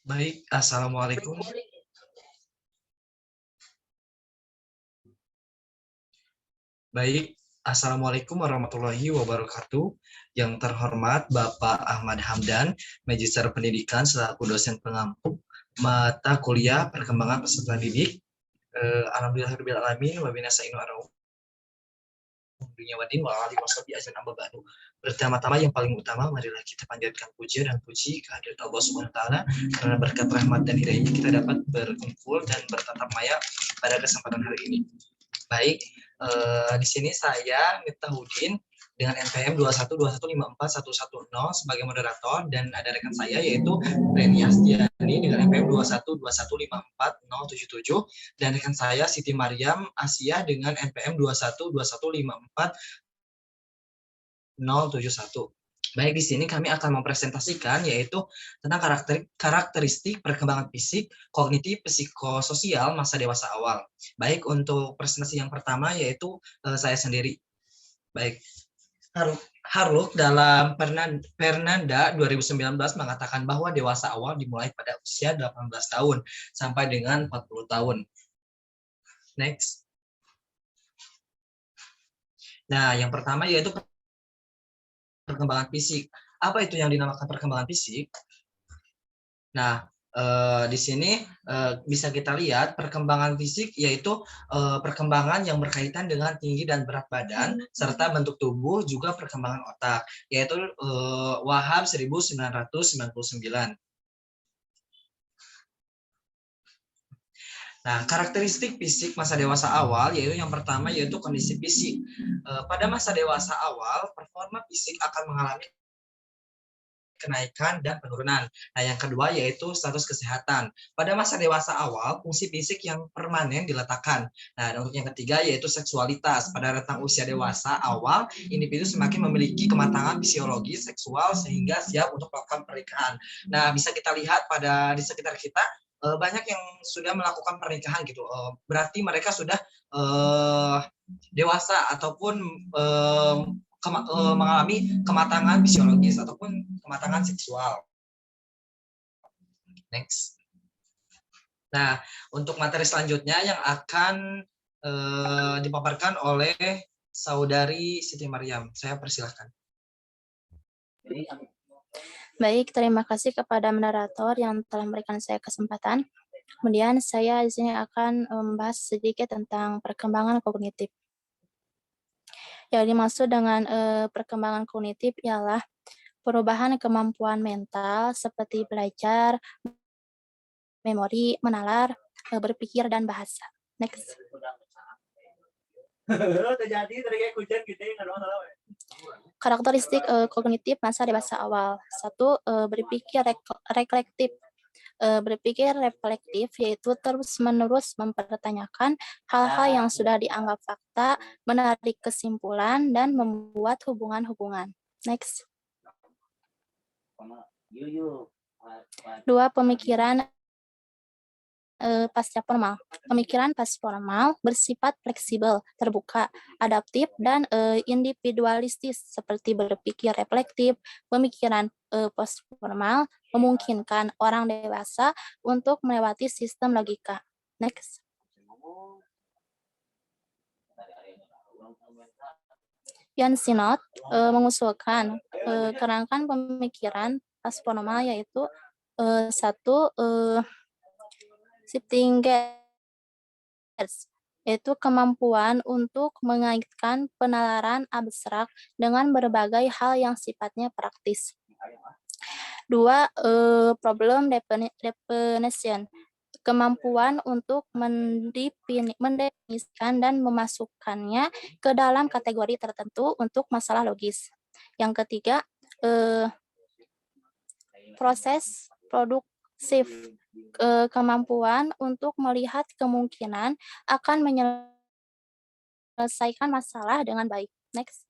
Baik, Assalamualaikum. Baik, Assalamualaikum warahmatullahi wabarakatuh. Yang terhormat Bapak Ahmad Hamdan, Magister Pendidikan selaku dosen pengampu mata kuliah perkembangan peserta didik. Alhamdulillahirabbil alamin wa binasta'inu ala dunia wadin wa alihi wasallam ajran amma ba'du. Pertama-tama yang paling utama marilah kita panjatkan puja dan puji kehadirat Allah Subhanahu wa taala karena berkat rahmat dan hidayahnya kita dapat berkumpul dan bertatap maya pada kesempatan hari ini. Baik, di sini saya Miftahudin dengan NPM 212154110 sebagai moderator dan ada rekan saya yaitu Reni Astiani dengan NPM 212154077 dan rekan saya Siti Mariam Asia dengan NPM 212154071. Baik, di sini kami akan mempresentasikan yaitu tentang karakteristik perkembangan fisik, kognitif, psikososial masa dewasa awal. Baik, untuk presentasi yang pertama yaitu saya sendiri. Baik, Harlock dalam Fernanda 2019 mengatakan bahwa dewasa awal dimulai pada usia 18 tahun sampai dengan 40 tahun. Next. Nah, yang pertama yaitu perkembangan fisik. Apa itu yang dinamakan perkembangan fisik? Nah, di sini bisa kita lihat perkembangan fisik yaitu perkembangan yang berkaitan dengan tinggi dan berat badan serta bentuk tubuh, juga perkembangan otak, yaitu Wahab 1999. Nah, karakteristik fisik masa dewasa awal yaitu yang pertama yaitu kondisi fisik. Pada masa dewasa awal, performa fisik akan mengalami kenaikan dan penurunan. Nah, yang kedua yaitu status kesehatan. Pada masa dewasa awal, fungsi fisik yang permanen diletakkan. Nah, dan untuk yang ketiga yaitu seksualitas. Pada rentang usia dewasa awal, individu semakin memiliki kematangan fisiologi seksual sehingga siap untuk melakukan pernikahan. Nah, bisa kita lihat di sekitar kita banyak yang sudah melakukan pernikahan gitu. Berarti mereka sudah dewasa ataupun mengalami kematangan fisiologis ataupun kematangan seksual. Next. Nah, untuk materi selanjutnya yang akan dipaparkan oleh Saudari Siti Mariam. Saya persilahkan. Baik, terima kasih kepada moderator yang telah memberikan saya kesempatan. Kemudian saya di sini akan membahas sedikit tentang perkembangan kognitif. Yang dimaksud dengan perkembangan kognitif ialah perubahan kemampuan mental seperti belajar, memori, menalar, berpikir, dan bahasa. Next. Karakteristik kognitif masa dewasa awal. 1. Berpikir reflektif. Berpikir reflektif yaitu terus-menerus mempertanyakan hal-hal yang sudah dianggap fakta, menarik kesimpulan, dan membuat hubungan-hubungan. Next. 2. Pemikiran pasca formal. Pemikiran pasca formal bersifat fleksibel, terbuka, adaptif, dan individualistis seperti berpikir reflektif. Pemikiran post formal memungkinkan orang dewasa untuk melewati sistem logika. Next. Jan Sinnott mengusulkan kerangka pemikiran post formal yaitu 1. Shifting gears, yaitu kemampuan untuk mengaitkan penalaran abstrak dengan berbagai hal yang sifatnya praktis. 2. Problem definition, kemampuan untuk mendefinisikan dan memasukkannya ke dalam kategori tertentu untuk masalah logis. Yang ketiga, proses produksif, kemampuan untuk melihat kemungkinan akan menyelesaikan masalah dengan baik. Next.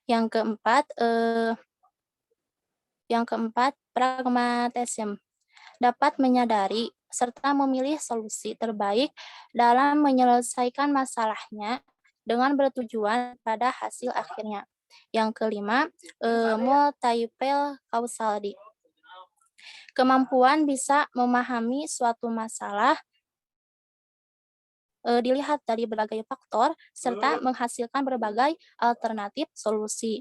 Yang keempat, pragmatisme, dapat menyadari serta memilih solusi terbaik dalam menyelesaikan masalahnya dengan bertujuan pada hasil akhirnya. Yang kelima, multiple causality. Kemampuan bisa memahami suatu masalah dilihat dari berbagai faktor serta menghasilkan berbagai alternatif solusi.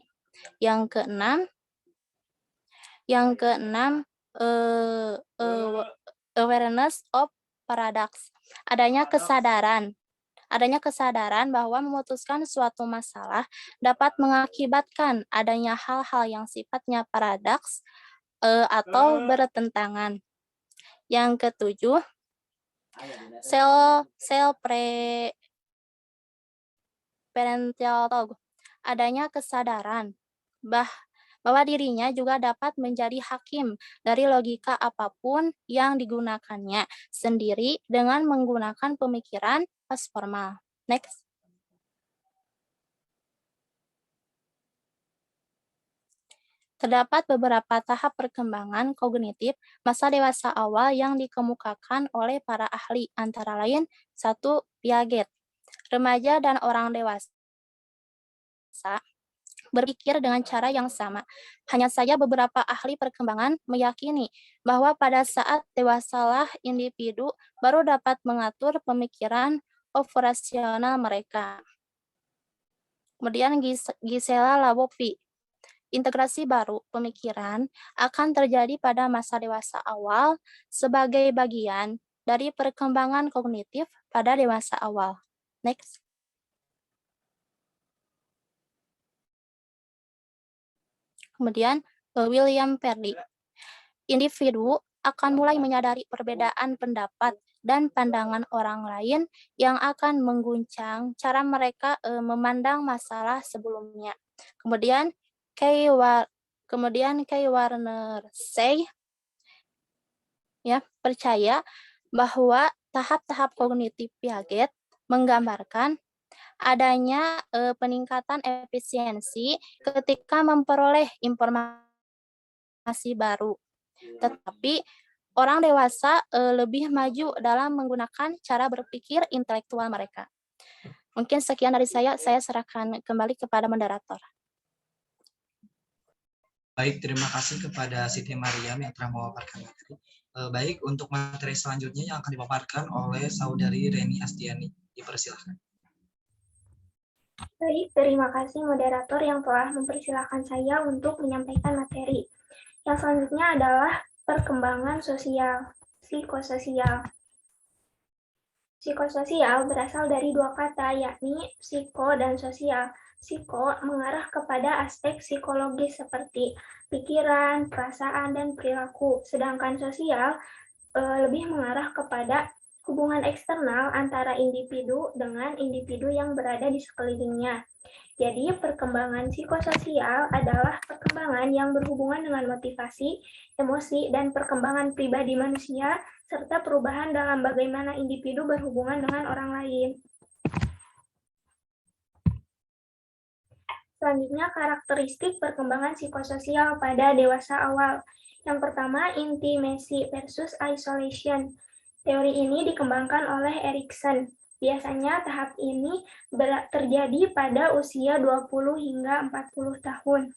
Yang keenam, awareness of paradox. Adanya kesadaran bahwa memutuskan suatu masalah dapat mengakibatkan adanya hal-hal yang sifatnya paradoks atau bertentangan. Yang ketujuh, self-referential talk. Adanya kesadaran bahwa dirinya juga dapat menjadi hakim dari logika apapun yang digunakannya sendiri dengan menggunakan pemikiran formal. Next. Terdapat beberapa tahap perkembangan kognitif masa dewasa awal yang dikemukakan oleh para ahli, antara lain 1. Piaget. Remaja dan orang dewasa berpikir dengan cara yang sama. Hanya saja beberapa ahli perkembangan meyakini bahwa pada saat dewasalah individu baru dapat mengatur pemikiran operasional mereka. Kemudian Gisela Labovi. Integrasi baru pemikiran akan terjadi pada masa dewasa awal sebagai bagian dari perkembangan kognitif pada dewasa awal. Next. Kemudian William Perry. Individu akan mulai menyadari perbedaan pendapat dan pandangan orang lain yang akan mengguncang cara mereka memandang masalah sebelumnya. Kemudian Kay Warner Say percaya bahwa tahap-tahap kognitif Piaget menggambarkan adanya peningkatan efisiensi ketika memperoleh informasi baru. Tetapi orang dewasa lebih maju dalam menggunakan cara berpikir intelektual mereka. Mungkin sekian dari saya serahkan kembali kepada moderator. Baik, terima kasih kepada Siti Mariam yang telah memaparkan materi. Baik, untuk materi selanjutnya yang akan dipaparkan oleh Saudari Reni Astiani. Dipersilahkan. Baik, terima kasih moderator yang telah mempersilahkan saya untuk menyampaikan materi. Yang selanjutnya adalah perkembangan sosial, psikososial. Psikososial berasal dari dua kata, yakni psiko dan sosial. Psiko mengarah kepada aspek psikologis seperti pikiran, perasaan, dan perilaku. Sedangkan sosial lebih mengarah kepada hubungan eksternal antara individu dengan individu yang berada di sekelilingnya. Jadi, perkembangan psikososial adalah perkembangan yang berhubungan dengan motivasi, emosi, dan perkembangan pribadi manusia, serta perubahan dalam bagaimana individu berhubungan dengan orang lain. Selanjutnya, karakteristik perkembangan psikososial pada dewasa awal. Yang pertama, intimacy versus isolation. Teori ini dikembangkan oleh Erikson. Biasanya tahap ini terjadi pada usia 20 hingga 40 tahun.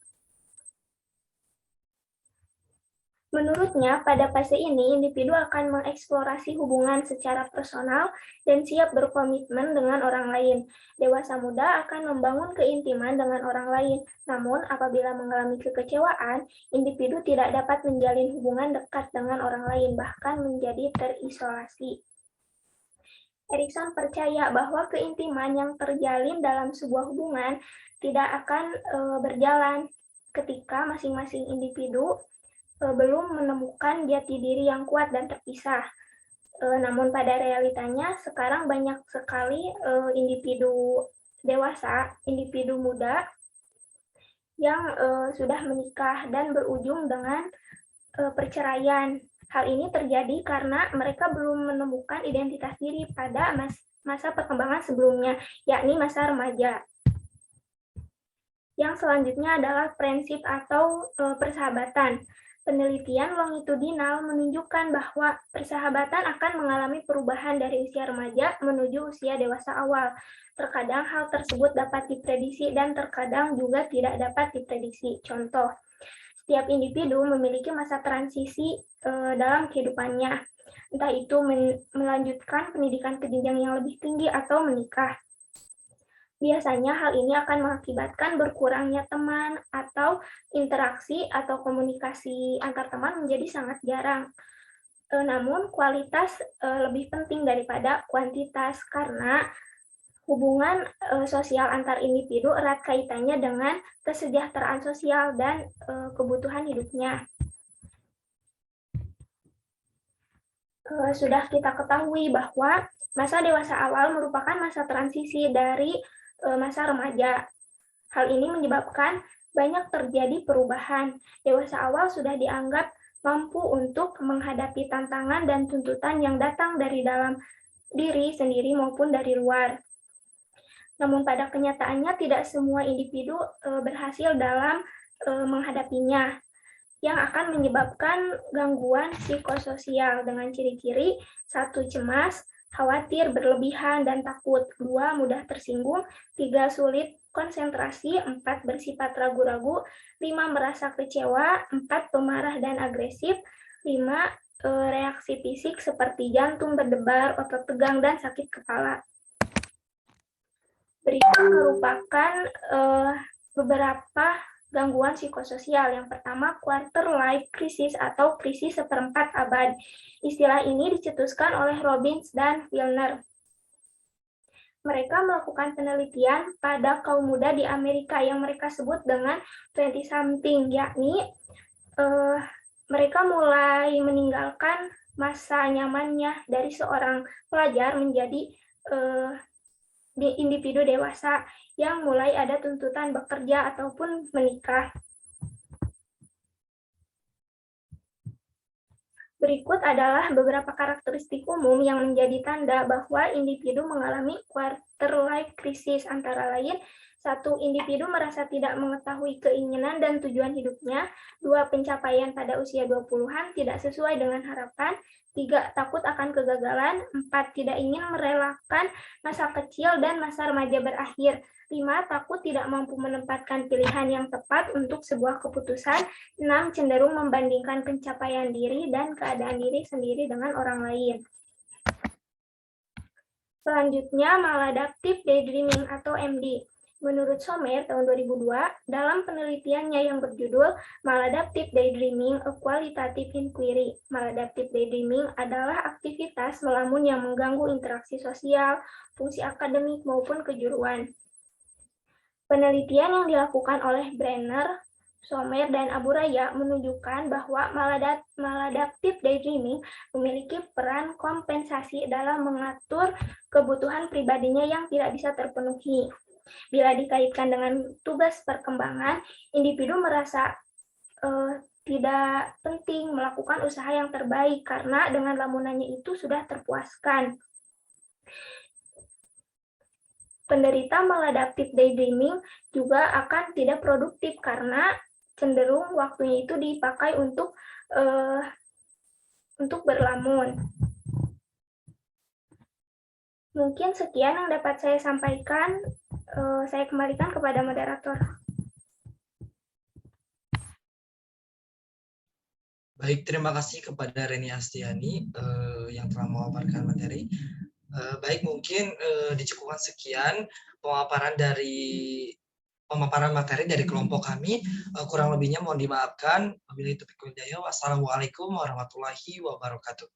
Menurutnya, pada fase ini, individu akan mengeksplorasi hubungan secara personal dan siap berkomitmen dengan orang lain. Dewasa muda akan membangun keintiman dengan orang lain. Namun, apabila mengalami kekecewaan, individu tidak dapat menjalin hubungan dekat dengan orang lain, bahkan menjadi terisolasi. Erikson percaya bahwa keintiman yang terjalin dalam sebuah hubungan tidak akan berjalan ketika masing-masing individu belum menemukan jati diri yang kuat dan terpisah. Namun pada realitanya sekarang banyak sekali individu dewasa, individu muda yang sudah menikah dan berujung dengan perceraian. Hal ini terjadi karena mereka belum menemukan identitas diri pada masa perkembangan sebelumnya, yakni masa remaja. Yang selanjutnya adalah prinsip atau persahabatan. Penelitian longitudinal menunjukkan bahwa persahabatan akan mengalami perubahan dari usia remaja menuju usia dewasa awal. Terkadang hal tersebut dapat diprediksi dan terkadang juga tidak dapat diprediksi. Contoh, setiap individu memiliki masa transisi dalam kehidupannya, entah itu melanjutkan pendidikan ke jenjang yang lebih tinggi atau menikah. Biasanya hal ini akan mengakibatkan berkurangnya teman atau interaksi atau komunikasi antar teman menjadi sangat jarang. Namun kualitas lebih penting daripada kuantitas karena hubungan sosial antar individu erat kaitannya dengan kesejahteraan sosial dan kebutuhan hidupnya. Sudah kita ketahui bahwa masa dewasa awal merupakan masa transisi dari masa remaja. Hal ini menyebabkan banyak terjadi perubahan. Dewasa awal sudah dianggap mampu untuk menghadapi tantangan dan tuntutan yang datang dari dalam diri sendiri maupun dari luar. Namun pada kenyataannya tidak semua individu berhasil dalam menghadapinya, yang akan menyebabkan gangguan psikososial dengan ciri-ciri 1. Cemas, khawatir, berlebihan, dan takut. 2. Mudah tersinggung. 3. Sulit konsentrasi. 4. Bersifat ragu-ragu. 5. Merasa kecewa. 4. Pemarah dan agresif. 5. Reaksi fisik seperti jantung berdebar, otot tegang, dan sakit kepala. Berikut merupakan beberapa gangguan psikososial. Yang pertama, quarter life crisis atau krisis seperempat abad. Istilah ini dicetuskan oleh Robbins dan Wilner. Mereka melakukan penelitian pada kaum muda di Amerika yang mereka sebut dengan 20-something, yakni mereka mulai meninggalkan masa nyamannya dari seorang pelajar menjadi individu dewasa yang mulai ada tuntutan bekerja ataupun menikah. Berikut adalah beberapa karakteristik umum yang menjadi tanda bahwa individu mengalami quarter life crisis, antara lain 1. Individu merasa tidak mengetahui keinginan dan tujuan hidupnya. 2. Pencapaian pada usia 20-an tidak sesuai dengan harapan. 3. Takut akan kegagalan. 4. Tidak ingin merelakan masa kecil dan masa remaja berakhir. 5. Takut tidak mampu menempatkan pilihan yang tepat untuk sebuah keputusan. 6. Cenderung membandingkan pencapaian diri dan keadaan diri sendiri dengan orang lain. Selanjutnya, maladaptive daydreaming atau MD. Menurut Sommer tahun 2002, dalam penelitiannya yang berjudul Maladaptive Daydreaming, A Qualitative Inquiry. Maladaptive daydreaming adalah aktivitas melamun yang mengganggu interaksi sosial, fungsi akademik, maupun kejuruan. Penelitian yang dilakukan oleh Brenner, Sommer, dan Abu Raya menunjukkan bahwa maladaptive daydreaming memiliki peran kompensasi dalam mengatur kebutuhan pribadinya yang tidak bisa terpenuhi. Bila dikaitkan dengan tugas perkembangan, individu merasa tidak penting melakukan usaha yang terbaik karena dengan lamunannya itu sudah terpuaskan. Penderita maladaptive daydreaming juga akan tidak produktif karena cenderung waktunya itu dipakai untuk berlamun. Mungkin sekian yang dapat saya sampaikan. Saya kembalikan kepada moderator. Baik, terima kasih kepada Reni Astiani yang telah memaparkan materi. Baik, mungkin dicukupkan sekian pemaparan materi dari kelompok kami. Kurang lebihnya mohon dimaafkan. Wabillahi taufiq wal hidayah. Wassalamualaikum warahmatullahi wabarakatuh.